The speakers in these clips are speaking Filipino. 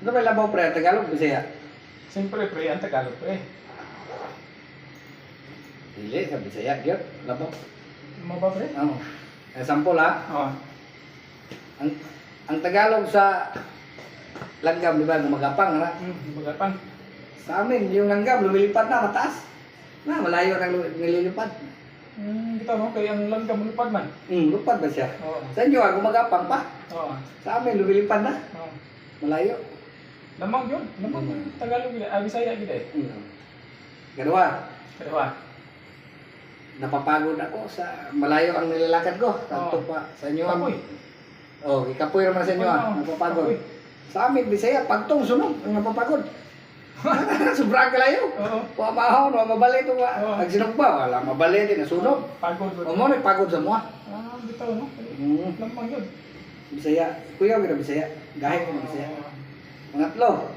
Ano ba labaw pre? Tagalog, Bisaya? Siyempre pre, ang Tagalog pre. Dili, sa Bisaya, gyud. Labaw. Mo ba pre? Oo. Sample ha. Oo. Ang Tagalog sa langgam, di ba, gumagapang na. Bagapang. Sa amin, yung langgam, lumilipad na, mataas. Na, malayo na nililipad. Kita no, kaya ang langgam lumipad man. Lupad ba siya? Oo. Sa inyo, gumagapang pa. Oo. Sa amin, lumilipad na. Oo. Malayo. Lamang yun. Lamang yun. Tagalog gila. Bisaya gila eh. Ganawa, Kadawa. napapagod ako sa malayo ang nilalakad ko. Tanto pa sa inyo. Kapoy. Oh, ikapoy naman sa inyo. Napapagod. Kapoy. Sa amin, Bisaya, pagtong sunog, ang napapagod. Sobrang kalayo. Oo. Wa mahon, wa mabalik ito. Oo. Ang sinugba, wala mabalik din, nasunog. Pagod. O mo, pagod sa mga. Bitaw no. Lamang yun. Bisaya, kuya ko na Bisaya. Gahit ko na Bisaya. Pangatlo,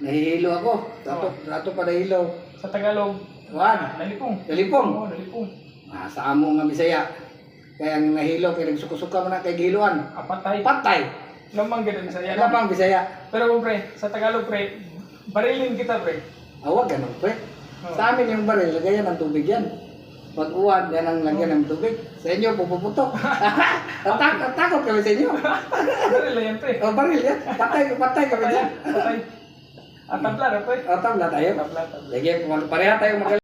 nahihilo ako. Dato pa nahihilo. Sa Tagalog, Wan, nalipong. Nalipong. Oo, nalipong. Sa amo nga Bisaya. Kaya ang nahilo, kaya nagsuko-suka mo na kay gihiluan. Patay. Patay. Lamang ganda Bisaya. Lamang Bisaya. Pero pre, sa Tagalog pre, barilin kita pre. Awag ganun pre. Oo. Sa amin yung baril, lagayan ng tubig yan. Pag uwan, yan ang lagyan ng tubig. Sa inyo, pupuputok. Takot kami sa inyo. Baril yan pre. O, baril yan. Patay kami Patay. dyan. Patay. Tabla pre. O, tabla tayo. Tabla. Sige, pareha tayo magaling.